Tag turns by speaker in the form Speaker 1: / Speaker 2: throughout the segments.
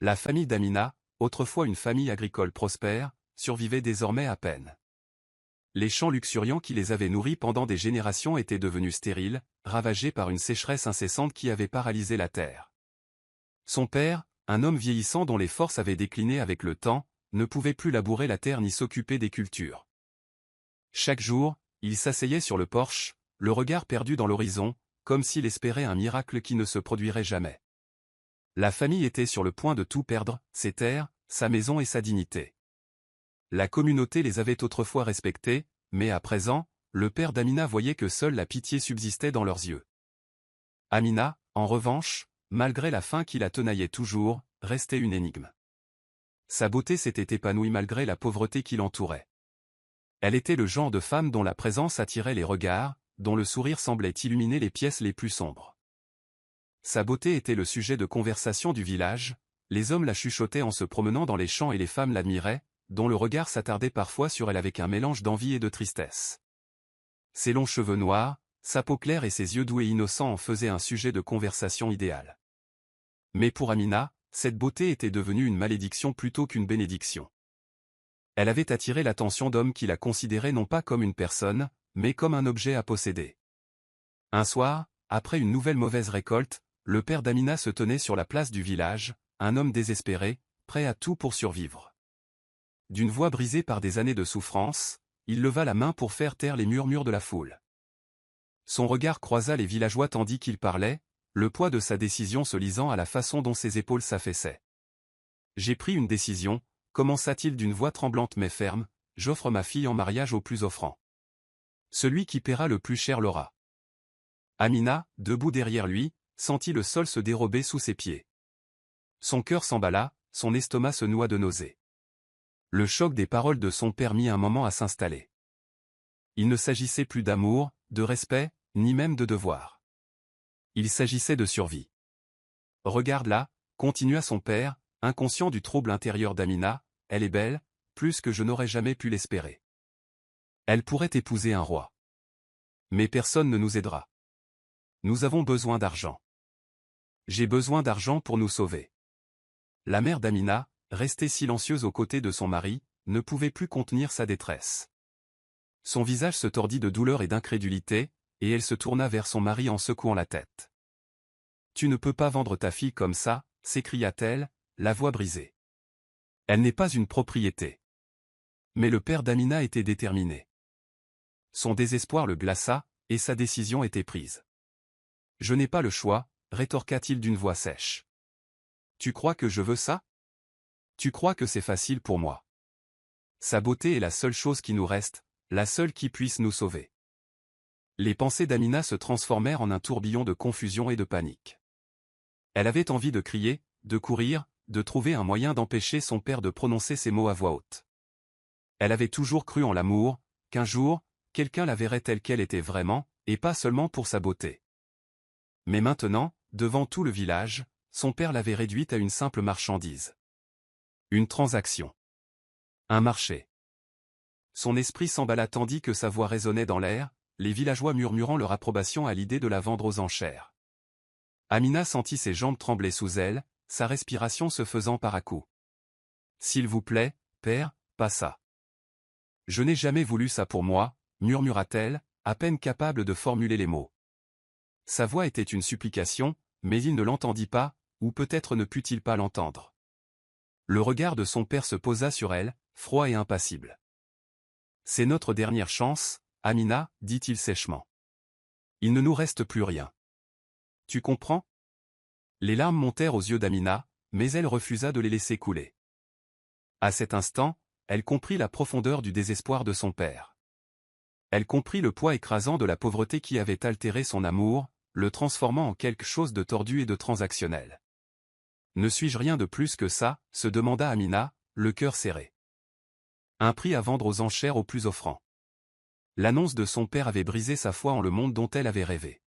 Speaker 1: La famille d'Amina, autrefois une famille agricole prospère, survivait désormais à peine. Les champs luxuriants qui les avaient nourris pendant des générations étaient devenus stériles, ravagés par une sécheresse incessante qui avait paralysé la terre. Son père, un homme vieillissant dont les forces avaient décliné avec le temps, ne pouvait plus labourer la terre ni s'occuper des cultures. Chaque jour, il s'asseyait sur le porche, le regard perdu dans l'horizon, comme s'il espérait un miracle qui ne se produirait jamais. La famille était sur le point de tout perdre, ses terres, sa maison et sa dignité. La communauté les avait autrefois respectés, mais à présent, le père d'Amina voyait que seule la pitié subsistait dans leurs yeux. Amina, en revanche, malgré la faim qui la tenaillait toujours, restait une énigme. Sa beauté s'était épanouie malgré la pauvreté qui l'entourait. Elle était le genre de femme dont la présence attirait les regards, dont le sourire semblait illuminer les pièces les plus sombres. Sa beauté était le sujet de conversation du village, les hommes la chuchotaient en se promenant dans les champs et les femmes l'admiraient, dont le regard s'attardait parfois sur elle avec un mélange d'envie et de tristesse. Ses longs cheveux noirs, sa peau claire et ses yeux doux et innocents en faisaient un sujet de conversation idéal. Mais pour Amina, cette beauté était devenue une malédiction plutôt qu'une bénédiction. Elle avait attiré l'attention d'hommes qui la considéraient non pas comme une personne, mais comme un objet à posséder. Un soir, après une nouvelle mauvaise récolte, le père d'Amina se tenait sur la place du village, un homme désespéré, prêt à tout pour survivre. D'une voix brisée par des années de souffrance, il leva la main pour faire taire les murmures de la foule. Son regard croisa les villageois tandis qu'il parlait, le poids de sa décision se lisant à la façon dont ses épaules s'affaissaient. « J'ai pris une décision », commença-t-il d'une voix tremblante mais ferme, « j'offre ma fille en mariage au plus offrant. Celui qui paiera le plus cher l'aura. » Amina, debout derrière lui, sentit le sol se dérober sous ses pieds. Son cœur s'emballa, son estomac se noua de nausée. Le choc des paroles de son père mit un moment à s'installer. Il ne s'agissait plus d'amour, de respect, ni même de devoir. Il s'agissait de survie. « Regarde-la », continua son père, inconscient du trouble intérieur d'Amina, « elle est belle, plus que je n'aurais jamais pu l'espérer. Elle pourrait épouser un roi. Mais personne ne nous aidera. Nous avons besoin d'argent. J'ai besoin d'argent pour nous sauver. » La mère d'Amina, restée silencieuse aux côtés de son mari, ne pouvait plus contenir sa détresse. Son visage se tordit de douleur et d'incrédulité, et elle se tourna vers son mari en secouant la tête. « Tu ne peux pas vendre ta fille comme ça », s'écria-t-elle, la voix brisée. « Elle n'est pas une propriété. » Mais le père d'Amina était déterminé. Son désespoir le glaça, et sa décision était prise. « Je n'ai pas le choix », rétorqua-t-il d'une voix sèche. « Tu crois que je veux ça ? Tu crois que c'est facile pour moi. Sa beauté est la seule chose qui nous reste, la seule qui puisse nous sauver. » Les pensées d'Amina se transformèrent en un tourbillon de confusion et de panique. Elle avait envie de crier, de courir, de trouver un moyen d'empêcher son père de prononcer ces mots à voix haute. Elle avait toujours cru en l'amour, qu'un jour, quelqu'un la verrait telle qu'elle était vraiment, et pas seulement pour sa beauté. Mais maintenant, devant tout le village, son père l'avait réduite à une simple marchandise. Une transaction. Un marché. Son esprit s'emballa tandis que sa voix résonnait dans l'air, les villageois murmurant leur approbation à l'idée de la vendre aux enchères. Amina sentit ses jambes trembler sous elle, sa respiration se faisant par à-coups. « S'il vous plaît, père, pas ça. Je n'ai jamais voulu ça pour moi, » murmura-t-elle, à peine capable de formuler les mots. Sa voix était une supplication, mais il ne l'entendit pas, ou peut-être ne put-il pas l'entendre. Le regard de son père se posa sur elle, froid et impassible. « C'est notre dernière chance, Amina, » dit-il sèchement. « Il ne nous reste plus rien. Tu comprends ?» Les larmes montèrent aux yeux d'Amina, mais elle refusa de les laisser couler. À cet instant, elle comprit la profondeur du désespoir de son père. Elle comprit le poids écrasant de la pauvreté qui avait altéré son amour, le transformant en quelque chose de tordu et de transactionnel. « Ne suis-je rien de plus que ça ?» se demanda Amina, le cœur serré. Un prix à vendre aux enchères au plus offrant. L'annonce de son père avait brisé sa foi en le monde dont elle avait rêvé.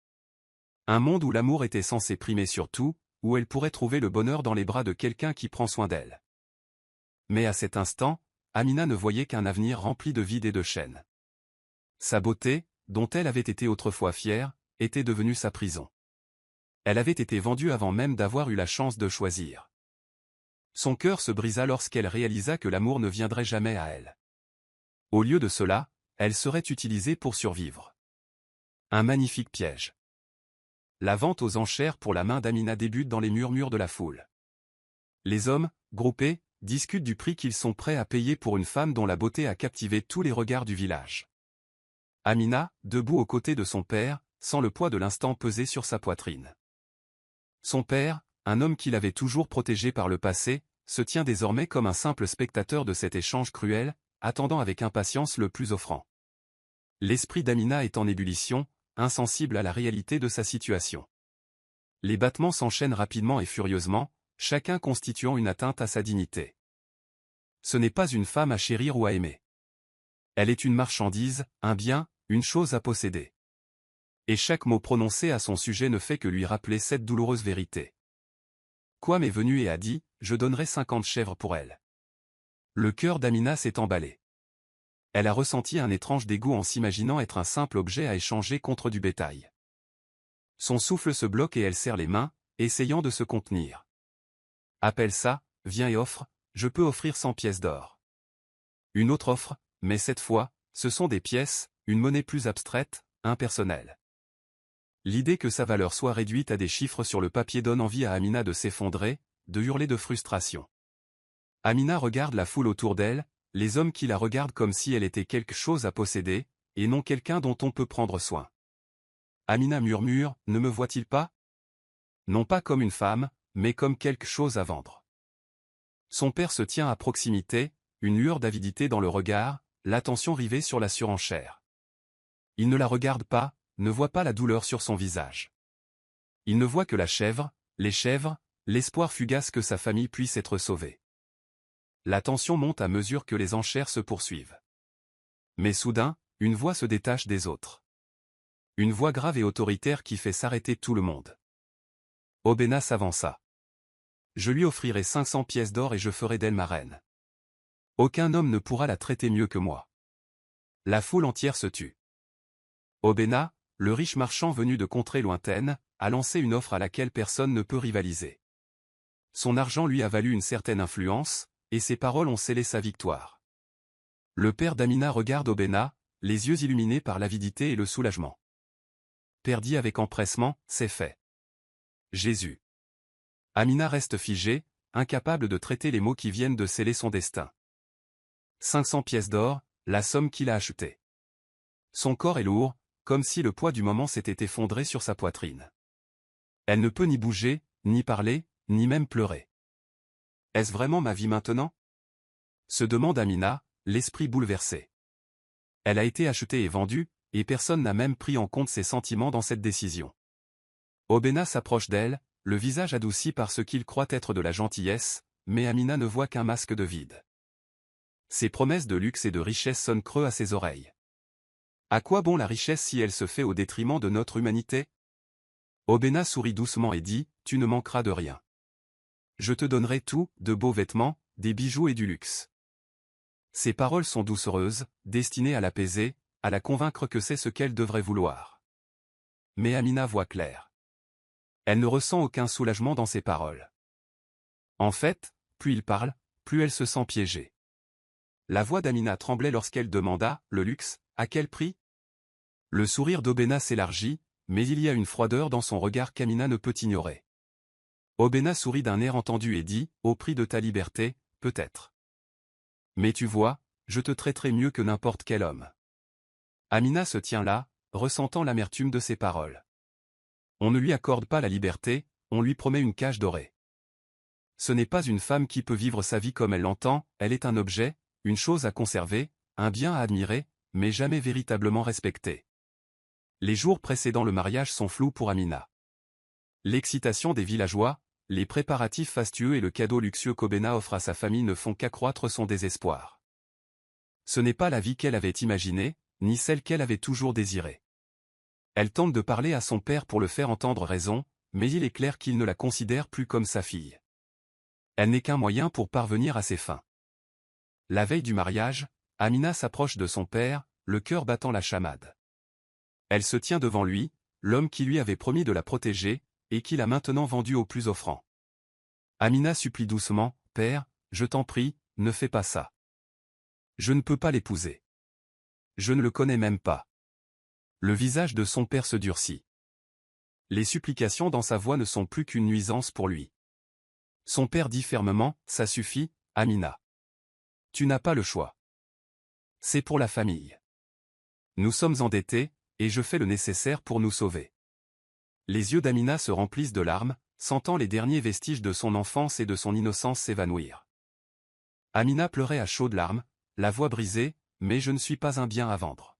Speaker 1: Un monde où l'amour était censé primer sur tout, où elle pourrait trouver le bonheur dans les bras de quelqu'un qui prend soin d'elle. Mais à cet instant, Amina ne voyait qu'un avenir rempli de vide et de chaînes. Sa beauté, dont elle avait été autrefois fière, était devenue sa prison. Elle avait été vendue avant même d'avoir eu la chance de choisir. Son cœur se brisa lorsqu'elle réalisa que l'amour ne viendrait jamais à elle. Au lieu de cela, elle serait utilisée pour survivre. Un magnifique piège. La vente aux enchères pour la main d'Amina débute dans les murmures de la foule. Les hommes, groupés, discutent du prix qu'ils sont prêts à payer pour une femme dont la beauté a captivé tous les regards du village. Amina, debout aux côtés de son père, sent le poids de l'instant peser sur sa poitrine. Son père, un homme qui l'avait toujours protégé par le passé, se tient désormais comme un simple spectateur de cet échange cruel, attendant avec impatience le plus offrant. L'esprit d'Amina est en ébullition, insensible à la réalité de sa situation. Les battements s'enchaînent rapidement et furieusement, chacun constituant une atteinte à sa dignité. Ce n'est pas une femme à chérir ou à aimer. Elle est une marchandise, un bien, une chose à posséder. Et chaque mot prononcé à son sujet ne fait que lui rappeler cette douloureuse vérité. Quam est venu et a dit, je donnerai 50 chèvres pour elle. Le cœur d'Amina s'est emballé. Elle a ressenti un étrange dégoût en s'imaginant être un simple objet à échanger contre du bétail. Son souffle se bloque et elle serre les mains, essayant de se contenir. Appelle ça, viens et offre, je peux offrir 100 pièces d'or. Une autre offre, mais cette fois, ce sont des pièces, une monnaie plus abstraite, impersonnelle. L'idée que sa valeur soit réduite à des chiffres sur le papier donne envie à Amina de s'effondrer, de hurler de frustration. Amina regarde la foule autour d'elle, les hommes qui la regardent comme si elle était quelque chose à posséder, et non quelqu'un dont on peut prendre soin. Amina murmure, ne me voit-il pas? Non pas comme une femme, mais comme quelque chose à vendre. Son père se tient à proximité, une lueur d'avidité dans le regard, l'attention rivée sur la surenchère. Il ne la regarde pas, ne voit pas la douleur sur son visage. Il ne voit que la chèvre, les chèvres, l'espoir fugace que sa famille puisse être sauvée. La tension monte à mesure que les enchères se poursuivent. Mais soudain, une voix se détache des autres. Une voix grave et autoritaire qui fait s'arrêter tout le monde. Obéna s'avança. Je lui offrirai 500 pièces d'or et je ferai d'elle ma reine. Aucun homme ne pourra la traiter mieux que moi. La foule entière se tut. Obéna, le riche marchand venu de contrées lointaines, a lancé une offre à laquelle personne ne peut rivaliser. Son argent lui a valu une certaine influence, et ses paroles ont scellé sa victoire. Le père d'Amina regarde Obéna, les yeux illuminés par l'avidité et le soulagement. Père dit avec empressement, c'est fait. Jésus. Amina reste figée, incapable de traiter les mots qui viennent de sceller son destin. 500 pièces d'or, la somme qu'il a achetée. Son corps est lourd, comme si le poids du moment s'était effondré sur sa poitrine. Elle ne peut ni bouger, ni parler, ni même pleurer. Est-ce vraiment ma vie maintenant? Se demande Amina, l'esprit bouleversé. Elle a été achetée et vendue, et personne n'a même pris en compte ses sentiments dans cette décision. Obéna s'approche d'elle, le visage adouci par ce qu'il croit être de la gentillesse, mais Amina ne voit qu'un masque de vide. Ses promesses de luxe et de richesse sonnent creux à ses oreilles. À quoi bon la richesse si elle se fait au détriment de notre humanité? Obéna sourit doucement et dit, tu ne manqueras de rien. Je te donnerai tout, de beaux vêtements, des bijoux et du luxe. Ces paroles sont doucereuses, destinées à l'apaiser, à la convaincre que c'est ce qu'elle devrait vouloir. Mais Amina voit clair. Elle ne ressent aucun soulagement dans ses paroles. En fait, plus il parle, plus elle se sent piégée. La voix d'Amina tremblait lorsqu'elle demanda, le luxe, à quel prix? Le sourire d'Obéna s'élargit, mais il y a une froideur dans son regard qu'Amina ne peut ignorer. Obéna sourit d'un air entendu et dit, au prix de ta liberté, peut-être. Mais tu vois, je te traiterai mieux que n'importe quel homme. Amina se tient là, ressentant l'amertume de ses paroles. On ne lui accorde pas la liberté, on lui promet une cage dorée. Ce n'est pas une femme qui peut vivre sa vie comme elle l'entend, elle est un objet, une chose à conserver, un bien à admirer, mais jamais véritablement respecté. Les jours précédant le mariage sont flous pour Amina. L'excitation des villageois, les préparatifs fastueux et le cadeau luxueux qu'Obéna offre à sa famille ne font qu'accroître son désespoir. Ce n'est pas la vie qu'elle avait imaginée, ni celle qu'elle avait toujours désirée. Elle tente de parler à son père pour le faire entendre raison, mais il est clair qu'il ne la considère plus comme sa fille. Elle n'est qu'un moyen pour parvenir à ses fins. La veille du mariage, Amina s'approche de son père, le cœur battant la chamade. Elle se tient devant lui, l'homme qui lui avait promis de la protéger, et qui l'a maintenant vendue au plus offrant. Amina supplie doucement, Père, je t'en prie, ne fais pas ça. Je ne peux pas l'épouser. Je ne le connais même pas. Le visage de son père se durcit. Les supplications dans sa voix ne sont plus qu'une nuisance pour lui. Son père dit fermement, ça suffit, Amina. Tu n'as pas le choix. C'est pour la famille. Nous sommes endettés, et je fais le nécessaire pour nous sauver. Les yeux d'Amina se remplissent de larmes, sentant les derniers vestiges de son enfance et de son innocence s'évanouir. Amina pleurait à chaudes larmes, la voix brisée, mais je ne suis pas un bien à vendre.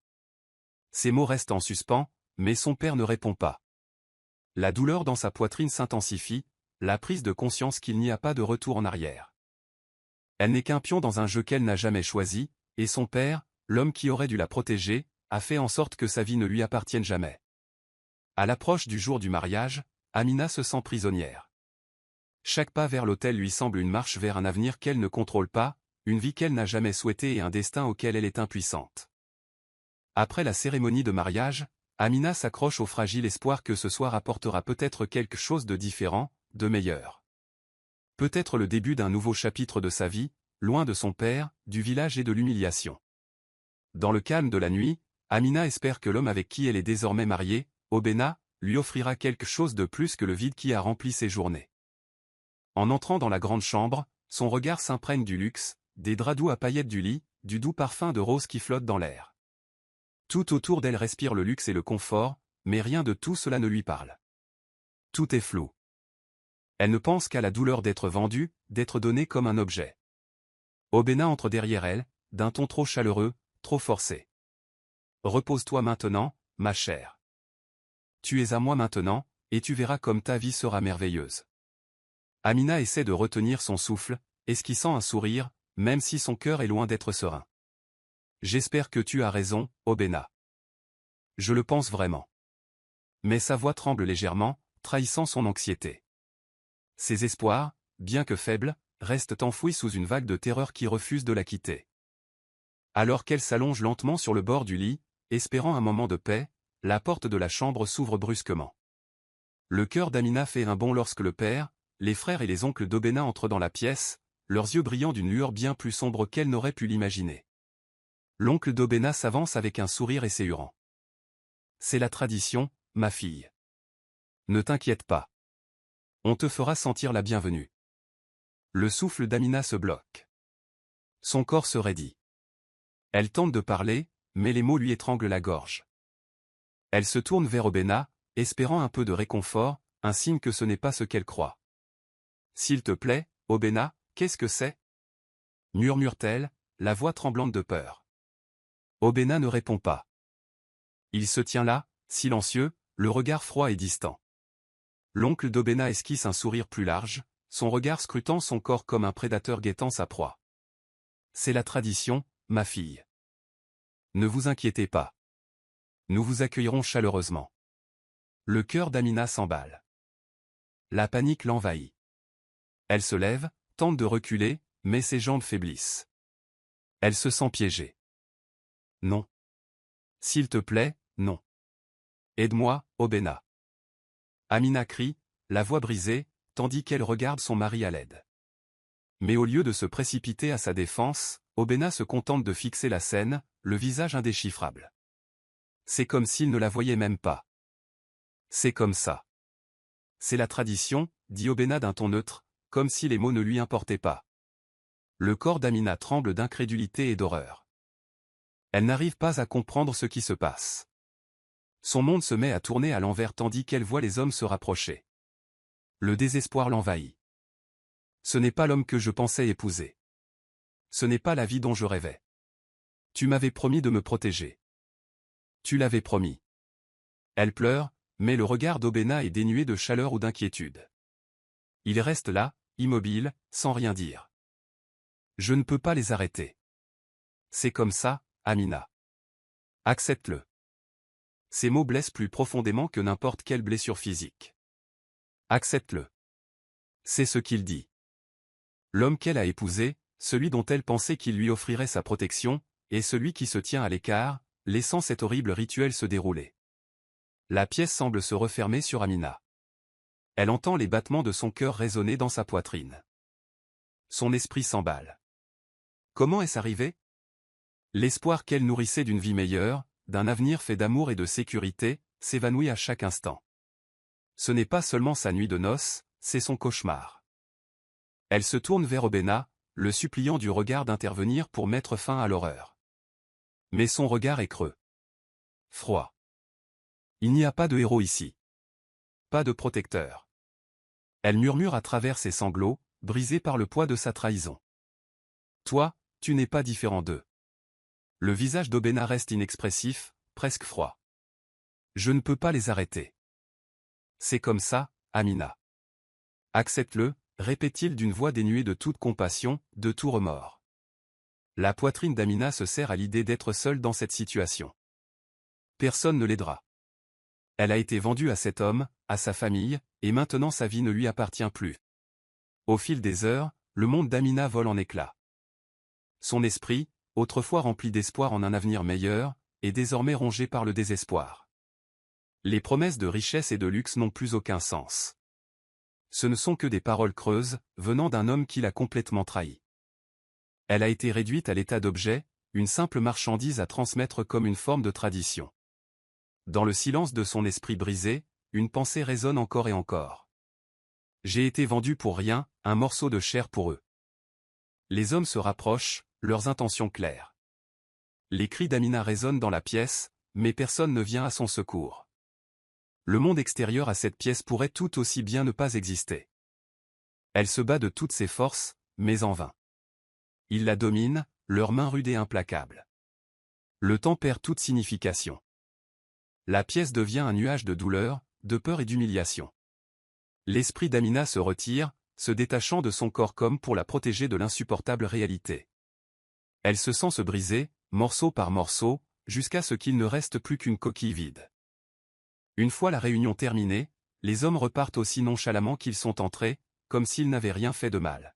Speaker 1: Ces mots restent en suspens, mais son père ne répond pas. La douleur dans sa poitrine s'intensifie, la prise de conscience qu'il n'y a pas de retour en arrière. Elle n'est qu'un pion dans un jeu qu'elle n'a jamais choisi, et son père, l'homme qui aurait dû la protéger, a fait en sorte que sa vie ne lui appartienne jamais. À l'approche du jour du mariage, Amina se sent prisonnière. Chaque pas vers l'autel lui semble une marche vers un avenir qu'elle ne contrôle pas, une vie qu'elle n'a jamais souhaitée et un destin auquel elle est impuissante. Après la cérémonie de mariage, Amina s'accroche au fragile espoir que ce soir apportera peut-être quelque chose de différent, de meilleur. Peut-être le début d'un nouveau chapitre de sa vie, loin de son père, du village et de l'humiliation. Dans le calme de la nuit, Amina espère que l'homme avec qui elle est désormais mariée, Obena, lui offrira quelque chose de plus que le vide qui a rempli ses journées. En entrant dans la grande chambre, son regard s'imprègne du luxe, des draps doux à paillettes du lit, du doux parfum de rose qui flotte dans l'air. Tout autour d'elle respire le luxe et le confort, mais rien de tout cela ne lui parle. Tout est flou. Elle ne pense qu'à la douleur d'être vendue, d'être donnée comme un objet. Obena entre derrière elle, d'un ton trop chaleureux, trop forcé. Repose-toi maintenant, ma chère. Tu es à moi maintenant, et tu verras comme ta vie sera merveilleuse. Amina essaie de retenir son souffle, esquissant un sourire, même si son cœur est loin d'être serein. J'espère que tu as raison, Obena. Je le pense vraiment. Mais sa voix tremble légèrement, trahissant son anxiété. Ses espoirs, bien que faibles, restent enfouis sous une vague de terreur qui refuse de la quitter. Alors qu'elle s'allonge lentement sur le bord du lit, espérant un moment de paix, la porte de la chambre s'ouvre brusquement. Le cœur d'Amina fait un bond lorsque le père, les frères et les oncles d'Obena entrent dans la pièce, leurs yeux brillant d'une lueur bien plus sombre qu'elle n'aurait pu l'imaginer. L'oncle d'Obena s'avance avec un sourire esséurant. C'est la tradition, ma fille. Ne t'inquiète pas. On te fera sentir la bienvenue. Le souffle d'Amina se bloque. Son corps se raidit. Elle tente de parler, mais les mots lui étranglent la gorge. Elle se tourne vers Obena, espérant un peu de réconfort, un signe que ce n'est pas ce qu'elle croit. S'il te plaît, Obena, qu'est-ce que c'est ? Murmure-t-elle, la voix tremblante de peur. Obena ne répond pas. Il se tient là, silencieux, le regard froid et distant. L'oncle d'Obena esquisse un sourire plus large, son regard scrutant son corps comme un prédateur guettant sa proie. C'est la tradition, ma fille. Ne vous inquiétez pas. Nous vous accueillerons chaleureusement. Le cœur d'Amina s'emballe. La panique l'envahit. Elle se lève, tente de reculer, mais ses jambes faiblissent. Elle se sent piégée. Non. S'il te plaît, non. Aide-moi, Obena. Amina crie, la voix brisée, tandis qu'elle regarde son mari à l'aide. Mais au lieu de se précipiter à sa défense, Obena se contente de fixer la scène, le visage indéchiffrable. C'est comme s'il ne la voyait même pas. C'est comme ça. C'est la tradition, dit Obena d'un ton neutre, comme si les mots ne lui importaient pas. Le corps d'Amina tremble d'incrédulité et d'horreur. Elle n'arrive pas à comprendre ce qui se passe. Son monde se met à tourner à l'envers tandis qu'elle voit les hommes se rapprocher. Le désespoir l'envahit. Ce n'est pas l'homme que je pensais épouser. Ce n'est pas la vie dont je rêvais. Tu m'avais promis de me protéger. Tu l'avais promis. Elle pleure, mais le regard d'Obena est dénué de chaleur ou d'inquiétude. Il reste là, immobile, sans rien dire. Je ne peux pas les arrêter. C'est comme ça, Amina. Accepte-le. Ces mots blessent plus profondément que n'importe quelle blessure physique. Accepte-le. C'est ce qu'il dit. L'homme qu'elle a épousé, celui dont elle pensait qu'il lui offrirait sa protection, est celui qui se tient à l'écart, laissant cet horrible rituel se dérouler. La pièce semble se refermer sur Amina. Elle entend les battements de son cœur résonner dans sa poitrine. Son esprit s'emballe. Comment est-ce arrivé? L'espoir qu'elle nourrissait d'une vie meilleure, d'un avenir fait d'amour et de sécurité, s'évanouit à chaque instant. Ce n'est pas seulement sa nuit de noces, c'est son cauchemar. Elle se tourne vers Obéna, le suppliant du regard d'intervenir pour mettre fin à l'horreur. Mais son regard est creux. Froid. Il n'y a pas de héros ici. Pas de protecteur. Elle murmure à travers ses sanglots, brisée par le poids de sa trahison. Toi, tu n'es pas différent d'eux. Le visage d'Obéna reste inexpressif, presque froid. Je ne peux pas les arrêter. C'est comme ça, Amina. Accepte-le, répète-t-il d'une voix dénuée de toute compassion, de tout remords. La poitrine d'Amina se serre à l'idée d'être seule dans cette situation. Personne ne l'aidera. Elle a été vendue à cet homme, à sa famille, et maintenant sa vie ne lui appartient plus. Au fil des heures, le monde d'Amina vole en éclats. Son esprit, autrefois rempli d'espoir en un avenir meilleur, est désormais rongé par le désespoir. Les promesses de richesse et de luxe n'ont plus aucun sens. Ce ne sont que des paroles creuses, venant d'un homme qui l'a complètement trahi. Elle a été réduite à l'état d'objet, une simple marchandise à transmettre comme une forme de tradition. Dans le silence de son esprit brisé, une pensée résonne encore et encore. J'ai été vendu pour rien, un morceau de chair pour eux. Les hommes se rapprochent, leurs intentions claires. Les cris d'Amina résonnent dans la pièce, mais personne ne vient à son secours. Le monde extérieur à cette pièce pourrait tout aussi bien ne pas exister. Elle se bat de toutes ses forces, mais en vain. Ils la dominent, leurs mains rudes et implacables. Le temps perd toute signification. La pièce devient un nuage de douleur, de peur et d'humiliation. L'esprit d'Amina se retire, se détachant de son corps comme pour la protéger de l'insupportable réalité. Elle se sent se briser, morceau par morceau, jusqu'à ce qu'il ne reste plus qu'une coquille vide. Une fois la réunion terminée, les hommes repartent aussi nonchalamment qu'ils sont entrés, comme s'ils n'avaient rien fait de mal.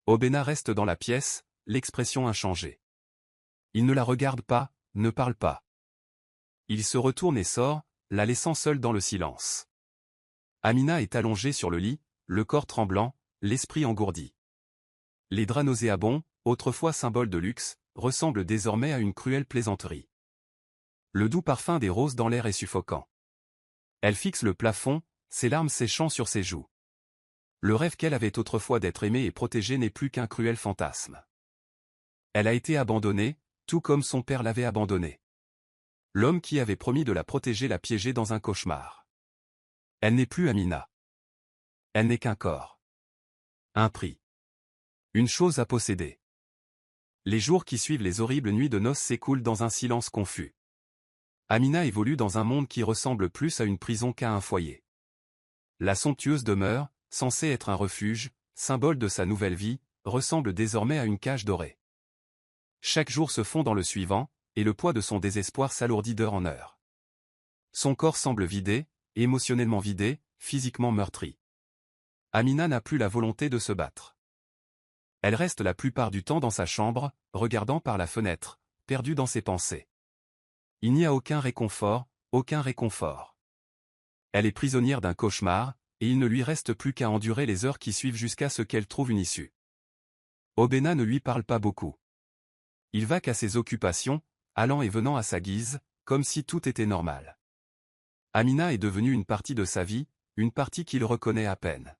Speaker 1: Obéna reste dans la pièce, l'expression inchangée. Il ne la regarde pas, ne parle pas. Il se retourne et sort, la laissant seule dans le silence. Amina est allongée sur le lit, le corps tremblant, l'esprit engourdi. Les draps nauséabonds, autrefois symboles de luxe, ressemblent désormais à une cruelle plaisanterie. Le doux parfum des roses dans l'air est suffocant. Elle fixe le plafond, ses larmes séchant sur ses joues. Le rêve qu'elle avait autrefois d'être aimée et protégée n'est plus qu'un cruel fantasme. Elle a été abandonnée, tout comme son père l'avait abandonnée. L'homme qui avait promis de la protéger l'a piégée dans un cauchemar. Elle n'est plus Amina. Elle n'est qu'un corps. Un prix. Une chose à posséder. Les jours qui suivent les horribles nuits de noces s'écoulent dans un silence confus. Amina évolue dans un monde qui ressemble plus à une prison qu'à un foyer. La somptueuse demeure, censée être un refuge, symbole de sa nouvelle vie, ressemble désormais à une cage dorée. Chaque jour se fond dans le suivant, et le poids de son désespoir s'alourdit d'heure en heure. Son corps semble vidé, émotionnellement vidé, physiquement meurtri. Amina n'a plus la volonté de se battre. Elle reste la plupart du temps dans sa chambre, regardant par la fenêtre, perdue dans ses pensées. Il n'y a aucun réconfort, aucun réconfort. Elle est prisonnière d'un cauchemar, et il ne lui reste plus qu'à endurer les heures qui suivent jusqu'à ce qu'elle trouve une issue. Obéna ne lui parle pas beaucoup. Il va qu'à ses occupations, allant et venant à sa guise, comme si tout était normal. Amina est devenue une partie de sa vie, une partie qu'il reconnaît à peine.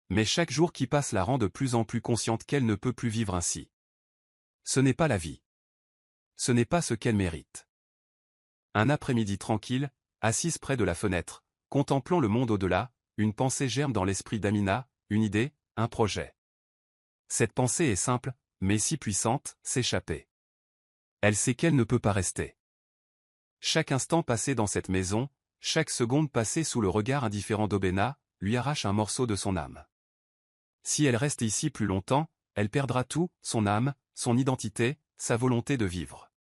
Speaker 1: Mais chaque jour qui passe la rend de plus en plus consciente qu'elle ne peut plus vivre ainsi. Ce n'est pas la vie. Ce n'est pas ce qu'elle mérite. Un après-midi tranquille, assise près de la fenêtre, contemplant le monde au-delà, une pensée germe dans l'esprit d'Amina, une idée, un projet. Cette pensée est simple, mais si puissante, s'échapper. Elle sait qu'elle ne peut pas rester. Chaque instant passé dans cette maison, chaque seconde passée sous le regard indifférent d'Obéna, lui arrache un morceau de son âme. Si elle reste ici plus longtemps, elle perdra tout, son âme, son identité, sa volonté de vivre.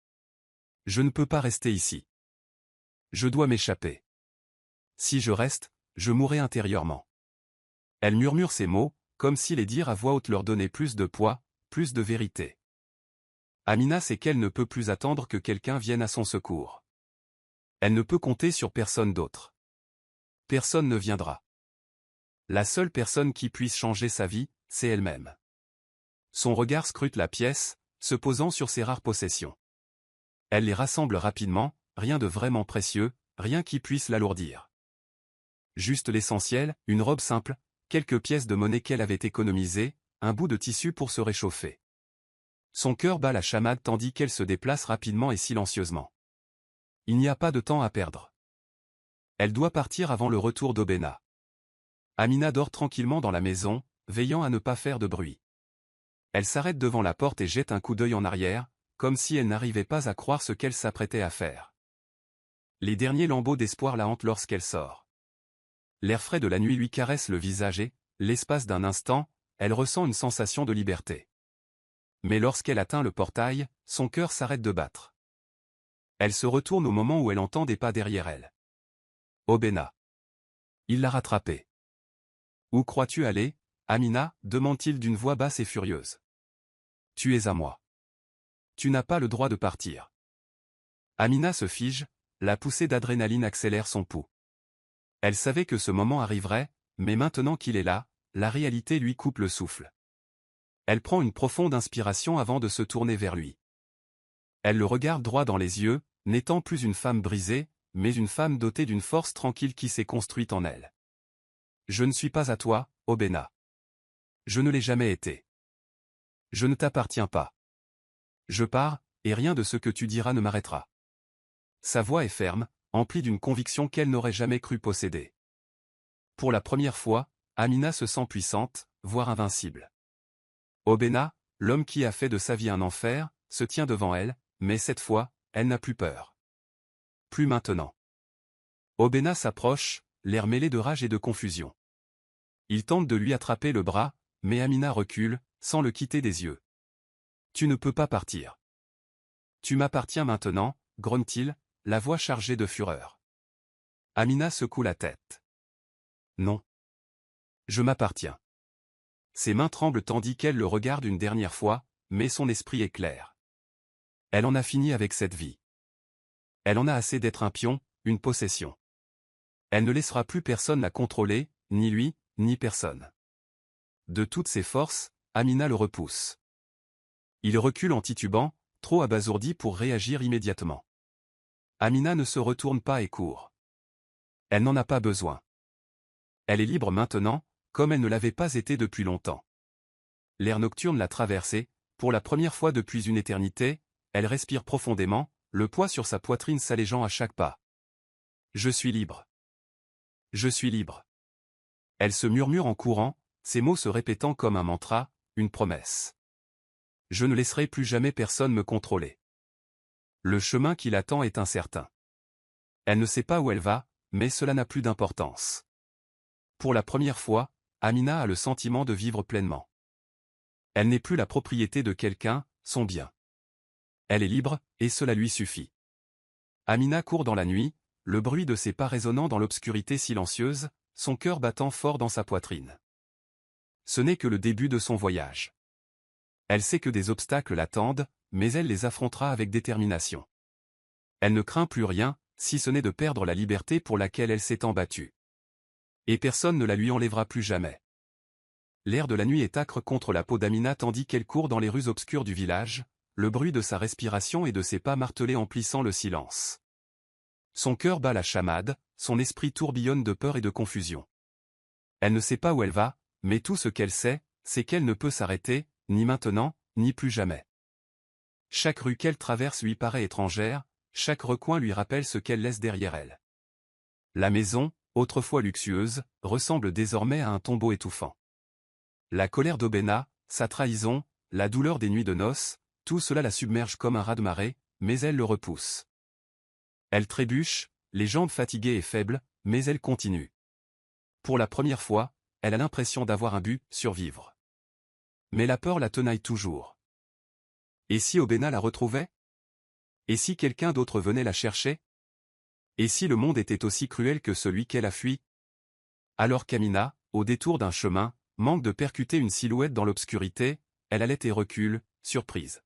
Speaker 1: Je ne peux pas rester ici. Je dois m'échapper. Si je reste, je mourrai intérieurement. Elle murmure ces mots, comme si les dire à voix haute leur donnait plus de poids, plus de vérité. Amina sait qu'elle ne peut plus attendre que quelqu'un vienne à son secours. Elle ne peut compter sur personne d'autre. Personne ne viendra. La seule personne qui puisse changer sa vie, c'est elle-même. Son regard scrute la pièce, se posant sur ses rares possessions. Elle les rassemble rapidement, rien de vraiment précieux, rien qui puisse l'alourdir. Juste l'essentiel, une robe simple, quelques pièces de monnaie qu'elle avait économisées, un bout de tissu pour se réchauffer. Son cœur bat la chamade tandis qu'elle se déplace rapidement et silencieusement. Il n'y a pas de temps à perdre. Elle doit partir avant le retour d'Obéna. Amina dort tranquillement dans la maison, veillant à ne pas faire de bruit. Elle s'arrête devant la porte et jette un coup d'œil en arrière, comme si elle n'arrivait pas à croire ce qu'elle s'apprêtait à faire. Les derniers lambeaux d'espoir la hantent lorsqu'elle sort. L'air frais de la nuit lui caresse le visage et, l'espace d'un instant, elle ressent une sensation de liberté. Mais lorsqu'elle atteint le portail, son cœur s'arrête de battre. Elle se retourne au moment où elle entend des pas derrière elle. Obéna. Il l'a rattrapée. Où crois-tu aller, Amina demande-t-il d'une voix basse et furieuse. Tu es à moi. Tu n'as pas le droit de partir. Amina se fige, la poussée d'adrénaline accélère son pouls. Elle savait que ce moment arriverait, mais maintenant qu'il est là, la réalité lui coupe le souffle. Elle prend une profonde inspiration avant de se tourner vers lui. Elle le regarde droit dans les yeux, n'étant plus une femme brisée, mais une femme dotée d'une force tranquille qui s'est construite en elle. Je ne suis pas à toi, Obéna. Je ne l'ai jamais été. Je ne t'appartiens pas. Je pars, et rien de ce que tu diras ne m'arrêtera. Sa voix est ferme, emplie d'une conviction qu'elle n'aurait jamais cru posséder. Pour la première fois, Amina se sent puissante, voire invincible. Obéna, l'homme qui a fait de sa vie un enfer, se tient devant elle, mais cette fois, elle n'a plus peur. Plus maintenant. Obéna s'approche, l'air mêlé de rage et de confusion. Il tente de lui attraper le bras, mais Amina recule, sans le quitter des yeux. Tu ne peux pas partir. Tu m'appartiens maintenant, grogne-t-il, la voix chargée de fureur. Amina secoue la tête. Non. Je m'appartiens. Ses mains tremblent tandis qu'elle le regarde une dernière fois, mais son esprit est clair. Elle en a fini avec cette vie. Elle en a assez d'être un pion, une possession. Elle ne laissera plus personne la contrôler, ni lui, ni personne. De toutes ses forces, Amina le repousse. Il recule en titubant, trop abasourdi pour réagir immédiatement. Amina ne se retourne pas et court. Elle n'en a pas besoin. Elle est libre maintenant, comme elle ne l'avait pas été depuis longtemps. L'air nocturne l'a traversée, pour la première fois depuis une éternité, elle respire profondément, le poids sur sa poitrine s'allégeant à chaque pas. Je suis libre. Je suis libre. Elle se murmure en courant, ses mots se répétant comme un mantra, une promesse. Je ne laisserai plus jamais personne me contrôler. Le chemin qui l'attend est incertain. Elle ne sait pas où elle va, mais cela n'a plus d'importance. Pour la première fois, Amina a le sentiment de vivre pleinement. Elle n'est plus la propriété de quelqu'un, son bien. Elle est libre, et cela lui suffit. Amina court dans la nuit, le bruit de ses pas résonnant dans l'obscurité silencieuse, son cœur battant fort dans sa poitrine. Ce n'est que le début de son voyage. Elle sait que des obstacles l'attendent, mais elle les affrontera avec détermination. Elle ne craint plus rien, si ce n'est de perdre la liberté pour laquelle elle s'est battue. Et personne ne la lui enlèvera plus jamais. L'air de la nuit est âcre contre la peau d'Amina tandis qu'elle court dans les rues obscures du village, le bruit de sa respiration et de ses pas martelés emplissant le silence. Son cœur bat la chamade, son esprit tourbillonne de peur et de confusion. Elle ne sait pas où elle va, mais tout ce qu'elle sait, c'est qu'elle ne peut s'arrêter, ni maintenant, ni plus jamais. Chaque rue qu'elle traverse lui paraît étrangère, chaque recoin lui rappelle ce qu'elle laisse derrière elle. La maison, autrefois luxueuse, ressemble désormais à un tombeau étouffant. La colère d'Obéna, sa trahison, la douleur des nuits de noces, tout cela la submerge comme un raz-de-marée, mais elle le repousse. Elle trébuche, les jambes fatiguées et faibles, mais elle continue. Pour la première fois, elle a l'impression d'avoir un but, survivre. Mais la peur la tenaille toujours. Et si Obéna la retrouvait? Et si quelqu'un d'autre venait la chercher? Et si le monde était aussi cruel que celui qu'elle a fui? Alors qu'Amina, au détour d'un chemin, manque de percuter une silhouette dans l'obscurité, elle allait et recule, surprise.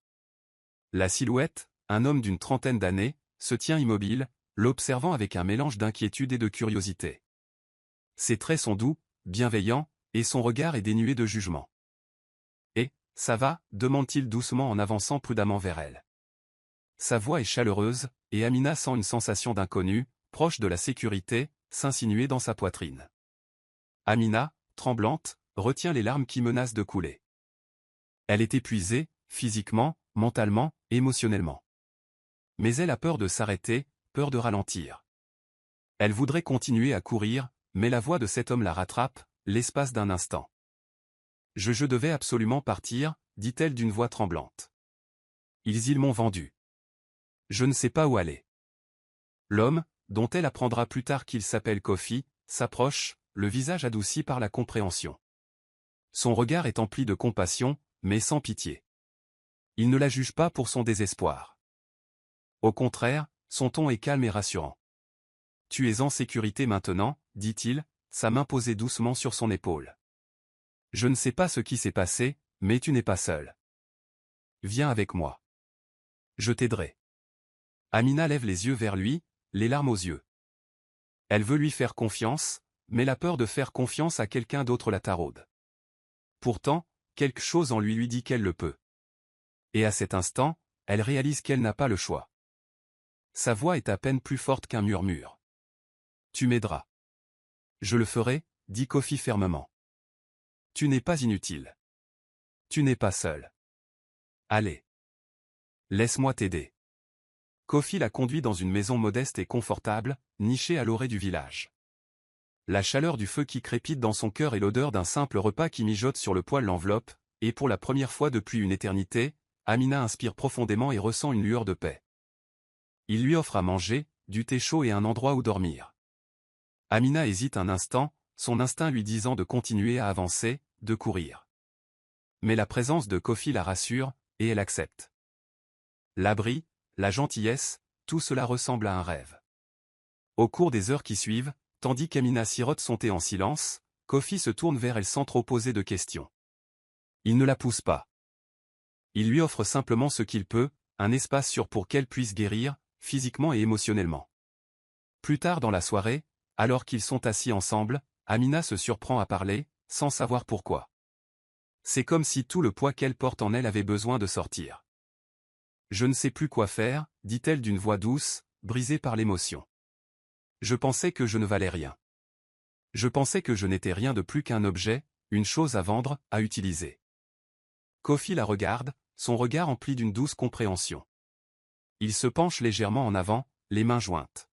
Speaker 1: La silhouette, un homme d'une trentaine d'années, se tient immobile, l'observant avec un mélange d'inquiétude et de curiosité. Ses traits sont doux, bienveillants, et son regard est dénué de jugement. Ça va, demande-t-il doucement en avançant prudemment vers elle. Sa voix est chaleureuse, et Amina sent une sensation d'inconnu, proche de la sécurité, s'insinuer dans sa poitrine. Amina, tremblante, retient les larmes qui menacent de couler. Elle est épuisée, physiquement, mentalement, émotionnellement. Mais elle a peur de s'arrêter, peur de ralentir. Elle voudrait continuer à courir, mais la voix de cet homme la rattrape, l'espace d'un instant. Je devais absolument partir, dit-elle d'une voix tremblante. Ils m'ont vendu. Je ne sais pas où aller. L'homme, dont elle apprendra plus tard qu'il s'appelle Kofi, s'approche, le visage adouci par la compréhension. Son regard est empli de compassion, mais sans pitié. Il ne la juge pas pour son désespoir. Au contraire, son ton est calme et rassurant. Tu es en sécurité maintenant, dit-il, sa main posée doucement sur son épaule. Je ne sais pas ce qui s'est passé, mais tu n'es pas seul. Viens avec moi. Je t'aiderai. Amina lève les yeux vers lui, les larmes aux yeux. Elle veut lui faire confiance, mais la peur de faire confiance à quelqu'un d'autre la taraude. Pourtant, quelque chose en lui dit qu'elle le peut. Et à cet instant, elle réalise qu'elle n'a pas le choix. Sa voix est à peine plus forte qu'un murmure. Tu m'aideras. Je le ferai, dit Kofi fermement. Tu n'es pas inutile. Tu n'es pas seul. Allez. Laisse-moi t'aider. Kofi la conduit dans une maison modeste et confortable, nichée à l'orée du village. La chaleur du feu qui crépite dans son cœur et l'odeur d'un simple repas qui mijote sur le poêle l'enveloppe, et pour la première fois depuis une éternité, Amina inspire profondément et ressent une lueur de paix. Il lui offre à manger, du thé chaud et un endroit où dormir. Amina hésite un instant, son instinct lui disant de continuer à avancer, de courir. Mais la présence de Kofi la rassure, et elle accepte. L'abri, la gentillesse, tout cela ressemble à un rêve. Au cours des heures qui suivent, tandis qu'Amina sirote son thé en silence, Kofi se tourne vers elle sans trop poser de questions. Il ne la pousse pas. Il lui offre simplement ce qu'il peut, un espace sûr pour qu'elle puisse guérir, physiquement et émotionnellement. Plus tard dans la soirée, alors qu'ils sont assis ensemble, Amina se surprend à parler, sans savoir pourquoi. C'est comme si tout le poids qu'elle porte en elle avait besoin de sortir. Je ne sais plus quoi faire, dit-elle d'une voix douce, brisée par l'émotion. Je pensais que je ne valais rien. Je pensais que je n'étais rien de plus qu'un objet, une chose à vendre, à utiliser. Kofi la regarde, son regard empli d'une douce compréhension. Il se penche légèrement en avant, les mains jointes.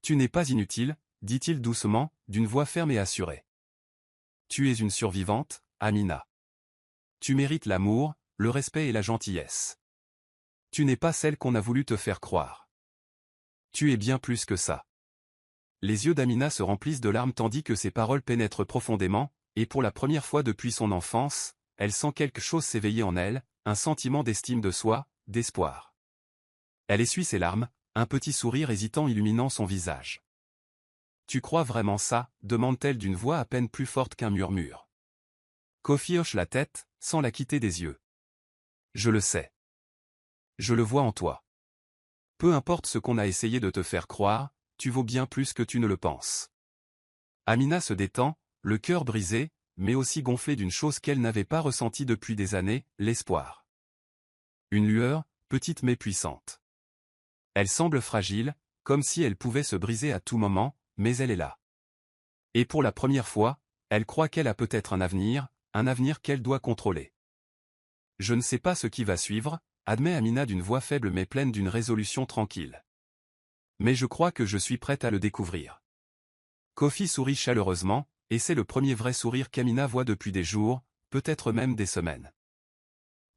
Speaker 1: Tu n'es pas inutile, dit-il doucement, d'une voix ferme et assurée. Tu es une survivante, Amina. Tu mérites l'amour, le respect et la gentillesse. Tu n'es pas celle qu'on a voulu te faire croire. Tu es bien plus que ça. Les yeux d'Amina se remplissent de larmes tandis que ses paroles pénètrent profondément, et pour la première fois depuis son enfance, elle sent quelque chose s'éveiller en elle, un sentiment d'estime de soi, d'espoir. Elle essuie ses larmes, un petit sourire hésitant illuminant son visage. Tu crois vraiment ça, demande-t-elle d'une voix à peine plus forte qu'un murmure. Kofi hoche la tête, sans la quitter des yeux. Je le sais. Je le vois en toi. Peu importe ce qu'on a essayé de te faire croire, tu vaux bien plus que tu ne le penses. Amina se détend, le cœur brisé, mais aussi gonflé d'une chose qu'elle n'avait pas ressentie depuis des années, l'espoir. Une lueur, petite mais puissante. Elle semble fragile, comme si elle pouvait se briser à tout moment, mais elle est là. Et pour la première fois, elle croit qu'elle a peut-être un avenir qu'elle doit contrôler. Je ne sais pas ce qui va suivre, admet Amina d'une voix faible mais pleine d'une résolution tranquille. Mais je crois que je suis prête à le découvrir. Kofi sourit chaleureusement, et c'est le premier vrai sourire qu'Amina voit depuis des jours, peut-être même des semaines.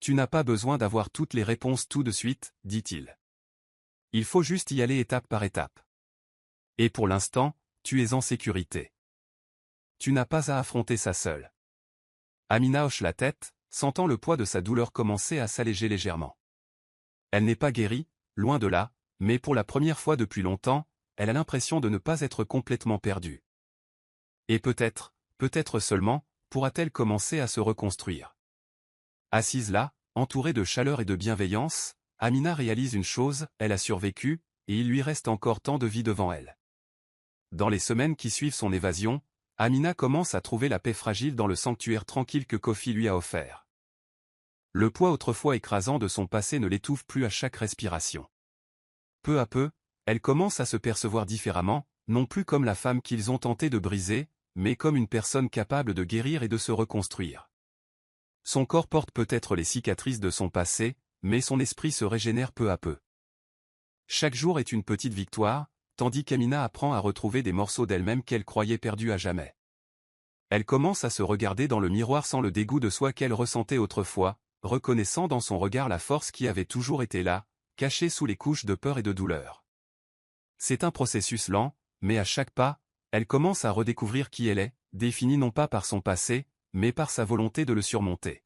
Speaker 1: Tu n'as pas besoin d'avoir toutes les réponses tout de suite, dit-il. Il faut juste y aller étape par étape. Et pour l'instant, tu es en sécurité. Tu n'as pas à affronter ça seule. Amina hoche la tête, sentant le poids de sa douleur commencer à s'alléger légèrement. Elle n'est pas guérie, loin de là, mais pour la première fois depuis longtemps, elle a l'impression de ne pas être complètement perdue. Et peut-être seulement, pourra-t-elle commencer à se reconstruire. Assise là, entourée de chaleur et de bienveillance, Amina réalise une chose, elle a survécu, et il lui reste encore tant de vie devant elle. Dans les semaines qui suivent son évasion, Amina commence à trouver la paix fragile dans le sanctuaire tranquille que Kofi lui a offert. Le poids autrefois écrasant de son passé ne l'étouffe plus à chaque respiration. Peu à peu, elle commence à se percevoir différemment, non plus comme la femme qu'ils ont tenté de briser, mais comme une personne capable de guérir et de se reconstruire. Son corps porte peut-être les cicatrices de son passé, mais son esprit se régénère peu à peu. Chaque jour est une petite victoire, tandis qu'Amina apprend à retrouver des morceaux d'elle-même qu'elle croyait perdus à jamais. Elle commence à se regarder dans le miroir sans le dégoût de soi qu'elle ressentait autrefois, reconnaissant dans son regard la force qui avait toujours été là, cachée sous les couches de peur et de douleur. C'est un processus lent, mais à chaque pas, elle commence à redécouvrir qui elle est, définie non pas par son passé, mais par sa volonté de le surmonter.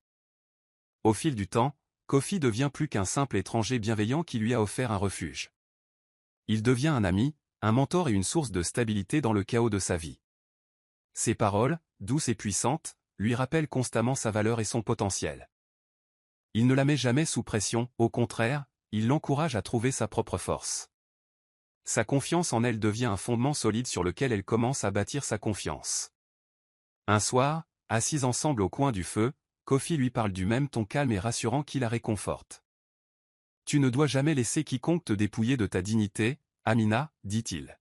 Speaker 1: Au fil du temps, Kofi devient plus qu'un simple étranger bienveillant qui lui a offert un refuge. Il devient un ami, un mentor et une source de stabilité dans le chaos de sa vie. Ses paroles, douces et puissantes, lui rappellent constamment sa valeur et son potentiel. Il ne la met jamais sous pression, au contraire, il l'encourage à trouver sa propre force. Sa confiance en elle devient un fondement solide sur lequel elle commence à bâtir sa confiance. Un soir, assis ensemble au coin du feu, Kofi lui parle du même ton calme et rassurant qui la réconforte. « Tu ne dois jamais laisser quiconque te dépouiller de ta dignité, Amina, dit-il.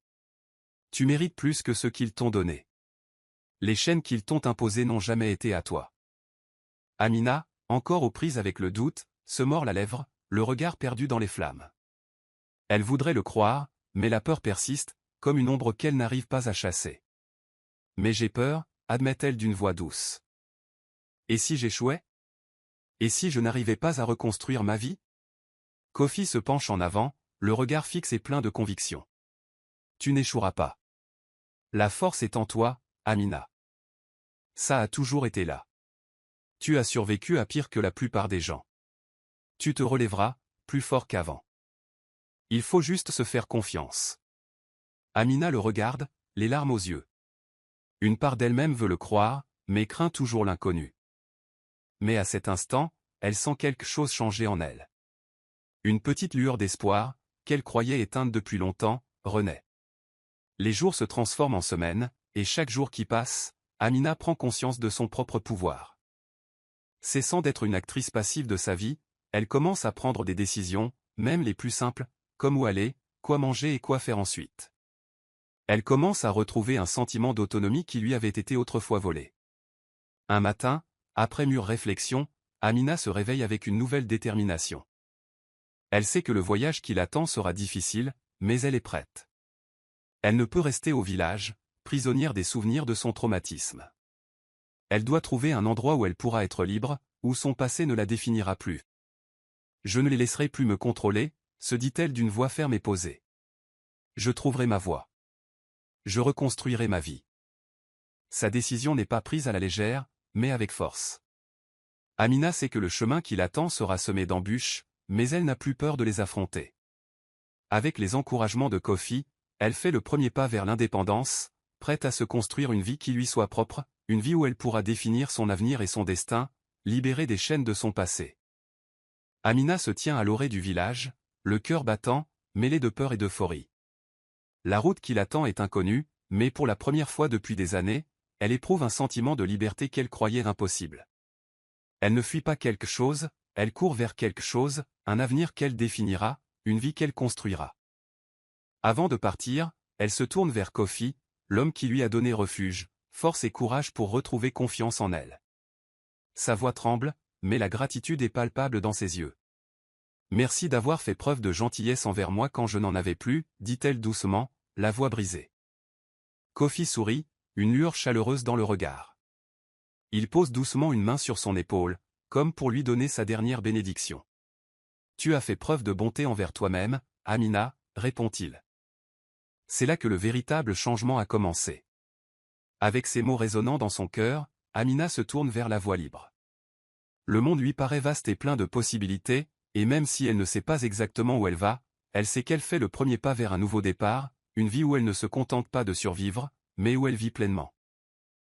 Speaker 1: Tu mérites plus que ce qu'ils t'ont donné. Les chaînes qu'ils t'ont imposées n'ont jamais été à toi. » Amina, encore aux prises avec le doute, se mord la lèvre, le regard perdu dans les flammes. Elle voudrait le croire, mais la peur persiste, comme une ombre qu'elle n'arrive pas à chasser. « Mais j'ai peur, admet-elle d'une voix douce. Et si j'échouais? Et si je n'arrivais pas à reconstruire ma vie? Kofi se penche en avant, le regard fixe et plein de conviction. Tu n'échoueras pas. La force est en toi, Amina. Ça a toujours été là. Tu as survécu à pire que la plupart des gens. Tu te relèveras, plus fort qu'avant. Il faut juste se faire confiance. Amina le regarde, les larmes aux yeux. Une part d'elle-même veut le croire, mais craint toujours l'inconnu. Mais à cet instant, elle sent quelque chose changer en elle. Une petite lueur d'espoir, qu'elle croyait éteinte depuis longtemps, renaît. Les jours se transforment en semaines, et chaque jour qui passe, Amina prend conscience de son propre pouvoir. Cessant d'être une actrice passive de sa vie, elle commence à prendre des décisions, même les plus simples, comme où aller, quoi manger et quoi faire ensuite. Elle commence à retrouver un sentiment d'autonomie qui lui avait été autrefois volé. Un matin, après mûre réflexion, Amina se réveille avec une nouvelle détermination. Elle sait que le voyage qui l'attend sera difficile, mais elle est prête. Elle ne peut rester au village, prisonnière des souvenirs de son traumatisme. Elle doit trouver un endroit où elle pourra être libre, où son passé ne la définira plus. Je ne les laisserai plus me contrôler, se dit-elle d'une voix ferme et posée. Je trouverai ma voie. Je reconstruirai ma vie. Sa décision n'est pas prise à la légère, mais avec force. Amina sait que le chemin qui l'attend sera semé d'embûches, mais elle n'a plus peur de les affronter. Avec les encouragements de Kofi, elle fait le premier pas vers l'indépendance, prête à se construire une vie qui lui soit propre, une vie où elle pourra définir son avenir et son destin, libérée des chaînes de son passé. Amina se tient à l'orée du village, le cœur battant, mêlé de peur et d'euphorie. La route qui l'attend est inconnue, mais pour la première fois depuis des années, elle éprouve un sentiment de liberté qu'elle croyait impossible. Elle ne fuit pas quelque chose, elle court vers quelque chose, un avenir qu'elle définira, une vie qu'elle construira. Avant de partir, elle se tourne vers Kofi, l'homme qui lui a donné refuge, force et courage pour retrouver confiance en elle. Sa voix tremble, mais la gratitude est palpable dans ses yeux. « Merci d'avoir fait preuve de gentillesse envers moi quand je n'en avais plus, dit-elle doucement, la voix brisée. Kofi sourit, une lueur chaleureuse dans le regard. Il pose doucement une main sur son épaule, comme pour lui donner sa dernière bénédiction. « Tu as fait preuve de bonté envers toi-même, Amina, répond-il. C'est là que le véritable changement a commencé. Avec ces mots résonnant dans son cœur, Amina se tourne vers la voie libre. Le monde lui paraît vaste et plein de possibilités, et même si elle ne sait pas exactement où elle va, elle sait qu'elle fait le premier pas vers un nouveau départ, une vie où elle ne se contente pas de survivre, mais où elle vit pleinement.